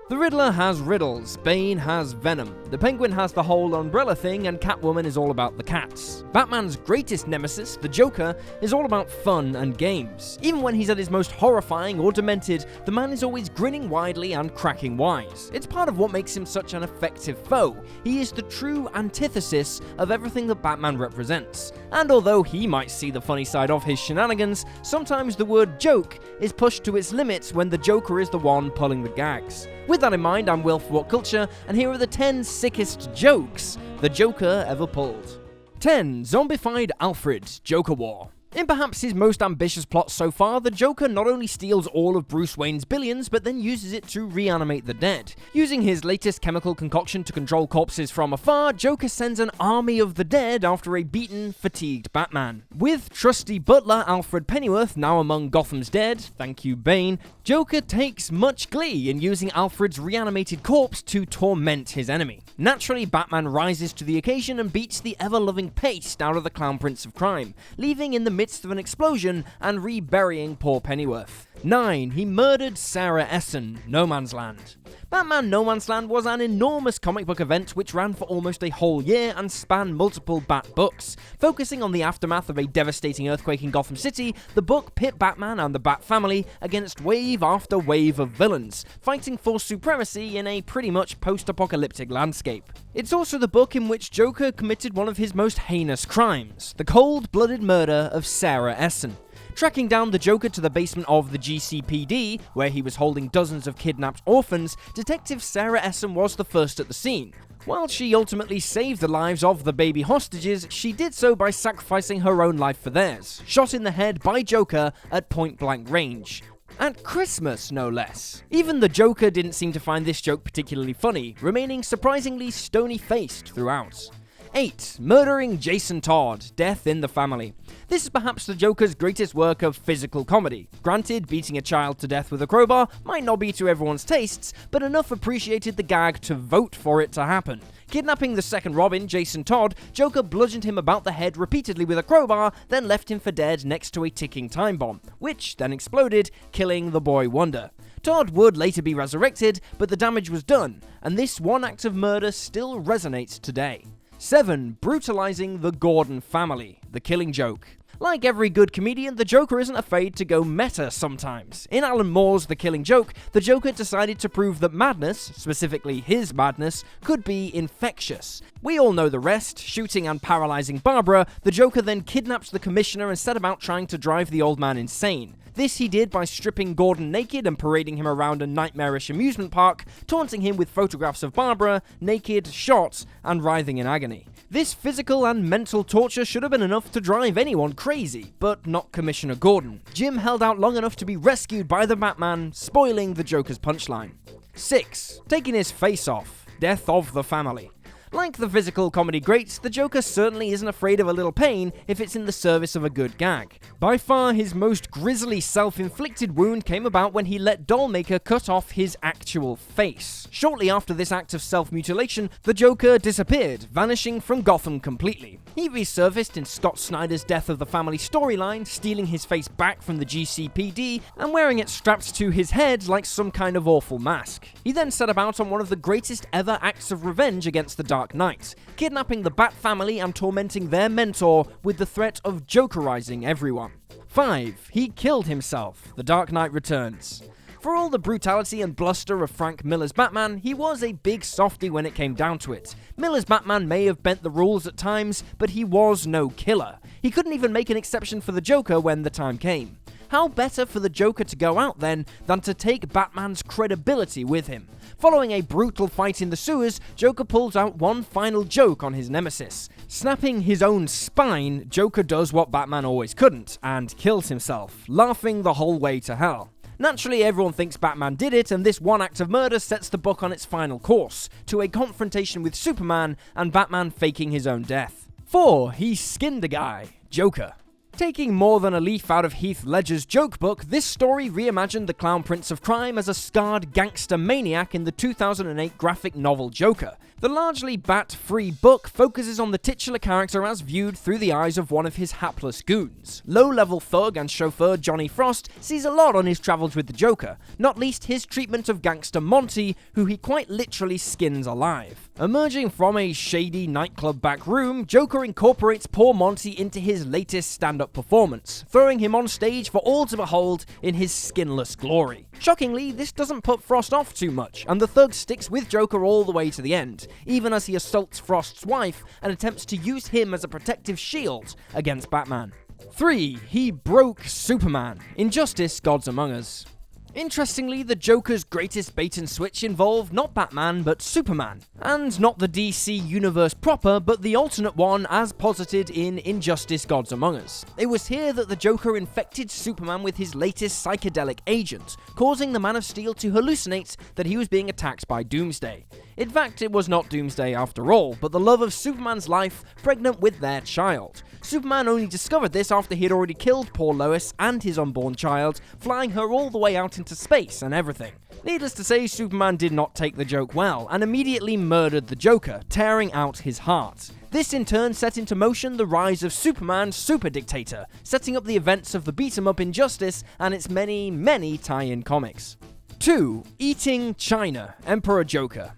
The Riddler has riddles, Bane has venom, the Penguin has the whole umbrella thing, and Catwoman is all about the cats. Batman's greatest nemesis, the Joker, is all about fun and games. Even when he's at his most horrifying or demented, the man is always grinning widely and cracking wise. It's part of what makes him such an effective foe. He is the true antithesis of everything that Batman represents. And although he might see the funny side of his shenanigans, sometimes the word joke is pushed to its limits when the Joker is the one pulling the gags. With that in mind, I'm Will for What Culture, and here are the 10 sickest jokes the Joker ever pulled. 10. Zombified Alfred, Joker War. In perhaps his most ambitious plot so far, the Joker not only steals all of Bruce Wayne's billions, but then uses it to reanimate the dead. Using his latest chemical concoction to control corpses from afar, Joker sends an army of the dead after a beaten, fatigued Batman. With trusty butler Alfred Pennyworth now among Gotham's dead, thank you Bane, Joker takes much glee in using Alfred's reanimated corpse to torment his enemy. Naturally, Batman rises to the occasion and beats the ever-loving paste out of the Clown Prince of Crime, leaving in the midst of an explosion and reburying poor Pennyworth. 9. He murdered Sarah Essen, No Man's Land. Batman No Man's Land was an enormous comic book event which ran for almost a whole year and spanned multiple Bat books. Focusing on the aftermath of a devastating earthquake in Gotham City, the book pit Batman and the Bat family against wave after wave of villains, fighting for supremacy in a pretty much post-apocalyptic landscape. It's also the book in which Joker committed one of his most heinous crimes, the cold-blooded murder of Sarah Essen. Tracking down the Joker to the basement of the GCPD, where he was holding dozens of kidnapped orphans, Detective Sarah Essen was the first at the scene. While she ultimately saved the lives of the baby hostages, she did so by sacrificing her own life for theirs, shot in the head by Joker at point-blank range. At Christmas, no less. Even the Joker didn't seem to find this joke particularly funny, remaining surprisingly stony-faced throughout. 8. Murdering Jason Todd, Death in the Family. This is perhaps the Joker's greatest work of physical comedy. Granted, beating a child to death with a crowbar might not be to everyone's tastes, but enough appreciated the gag to vote for it to happen. Kidnapping the second Robin, Jason Todd, Joker bludgeoned him about the head repeatedly with a crowbar, then left him for dead next to a ticking time bomb, which then exploded, killing the boy Wonder. Todd would later be resurrected, but the damage was done, and this one act of murder still resonates today. 7. Brutalizing the Gordon family, the killing joke. Like every good comedian, the Joker isn't afraid to go meta sometimes. In Alan Moore's The Killing Joke, the Joker decided to prove that madness, specifically his madness, could be infectious. We all know the rest. Shooting and paralyzing Barbara, the Joker then kidnaps the commissioner and set about trying to drive the old man insane. This he did by stripping Gordon naked and parading him around a nightmarish amusement park, taunting him with photographs of Barbara, naked, shot, and writhing in agony. This physical and mental torture should have been enough to drive anyone crazy, but not Commissioner Gordon. Jim held out long enough to be rescued by the Batman, spoiling the Joker's punchline. 6. Taking his face off, Death of the Family. Like the physical comedy greats, the Joker certainly isn't afraid of a little pain if it's in the service of a good gag. By far, his most grisly self-inflicted wound came about when he let Dollmaker cut off his actual face. Shortly after this act of self-mutilation, the Joker disappeared, vanishing from Gotham completely. He resurfaced in Scott Snyder's Death of the Family storyline, stealing his face back from the GCPD and wearing it strapped to his head like some kind of awful mask. He then set about on one of the greatest ever acts of revenge against the Dark Knight, kidnapping the Bat family and tormenting their mentor with the threat of Jokerizing everyone. 5. He killed himself. The Dark Knight Returns. For all the brutality and bluster of Frank Miller's Batman, he was a big softie when it came down to it. Miller's Batman may have bent the rules at times, but he was no killer. He couldn't even make an exception for the Joker when the time came. How better for the Joker to go out then than to take Batman's credibility with him? Following a brutal fight in the sewers, Joker pulls out one final joke on his nemesis. Snapping his own spine, Joker does what Batman always couldn't, and kills himself, laughing the whole way to hell. Naturally, everyone thinks Batman did it, and this one act of murder sets the book on its final course, to a confrontation with Superman and Batman faking his own death. 4. He skinned a guy. Joker. Taking more than a leaf out of Heath Ledger's joke book, this story reimagined the Clown Prince of Crime as a scarred gangster maniac in the 2008 graphic novel Joker, The largely bat-free book focuses on the titular character as viewed through the eyes of one of his hapless goons. Low-level thug and chauffeur Johnny Frost sees a lot on his travels with the Joker, not least his treatment of gangster Monty, who he quite literally skins alive. Emerging from a shady nightclub back room, Joker incorporates poor Monty into his latest stand-up performance, throwing him on stage for all to behold in his skinless glory. Shockingly, this doesn't put Frost off too much, and the thug sticks with Joker all the way to the end, even as he assaults Frost's wife and attempts to use him as a protective shield against Batman. 3. He broke Superman. Injustice: Gods Among Us. Interestingly, the Joker's greatest bait and switch involved not Batman, but Superman. And not the DC universe proper, but the alternate one as posited in Injustice: Gods Among Us. It was here that the Joker infected Superman with his latest psychedelic agent, causing the Man of Steel to hallucinate that he was being attacked by Doomsday. In fact, it was not Doomsday after all, but the love of Superman's life pregnant with their child. Superman only discovered this after he had already killed poor Lois and his unborn child, flying her all the way out into space and everything. Needless to say, Superman did not take the joke well, and immediately murdered the Joker, tearing out his heart. This in turn set into motion the rise of Superman Super Dictator, setting up the events of the beat-em-up Injustice and its many, many tie-in comics. 2. Eating China, Emperor Joker.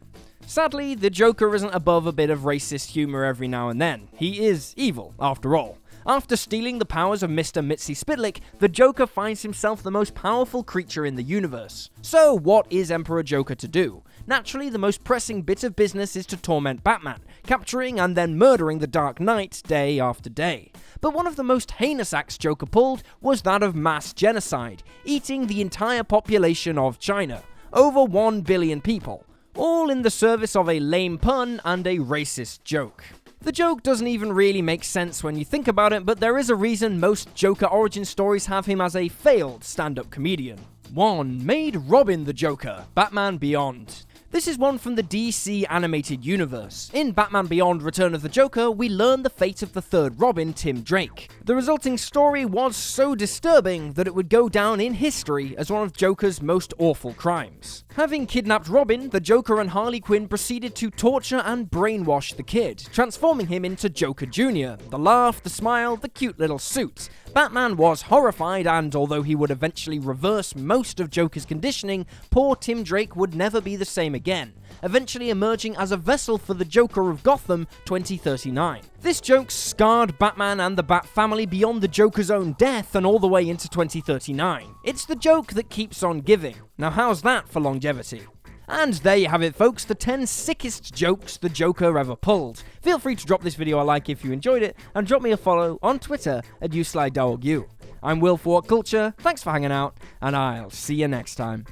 Sadly, the Joker isn't above a bit of racist humor every now and then. He is evil, after all. After stealing the powers of Mr. Mitzi Spitlick, the Joker finds himself the most powerful creature in the universe. So what is Emperor Joker to do? Naturally, the most pressing bit of business is to torment Batman, capturing and then murdering the Dark Knight day after day. But one of the most heinous acts Joker pulled was that of mass genocide, eating the entire population of China. Over 1 billion people. All in the service of a lame pun and a racist joke. The joke doesn't even really make sense when you think about it, but there is a reason most Joker origin stories have him as a failed stand-up comedian. 1. Made Robin the Joker, Batman Beyond. This is one from the DC animated universe. In Batman Beyond: Return of the Joker, we learn the fate of the third Robin, Tim Drake. The resulting story was so disturbing that it would go down in history as one of Joker's most awful crimes. Having kidnapped Robin, the Joker and Harley Quinn proceeded to torture and brainwash the kid, transforming him into Joker Jr., the laugh, the smile, the cute little suit. Batman was horrified, and although he would eventually reverse most of Joker's conditioning, poor Tim Drake would never be the same again, eventually emerging as a vessel for the Joker of Gotham 2039. This joke scarred Batman and the Bat family beyond the Joker's own death and all the way into 2039. It's the joke that keeps on giving. Now how's that for longevity? And there you have it, folks, the 10 sickest jokes the Joker ever pulled. Feel free to drop this video a like if you enjoyed it, and drop me a follow on Twitter at YouSlyDogU. I'm Will for What Culture, thanks for hanging out, and I'll see you next time.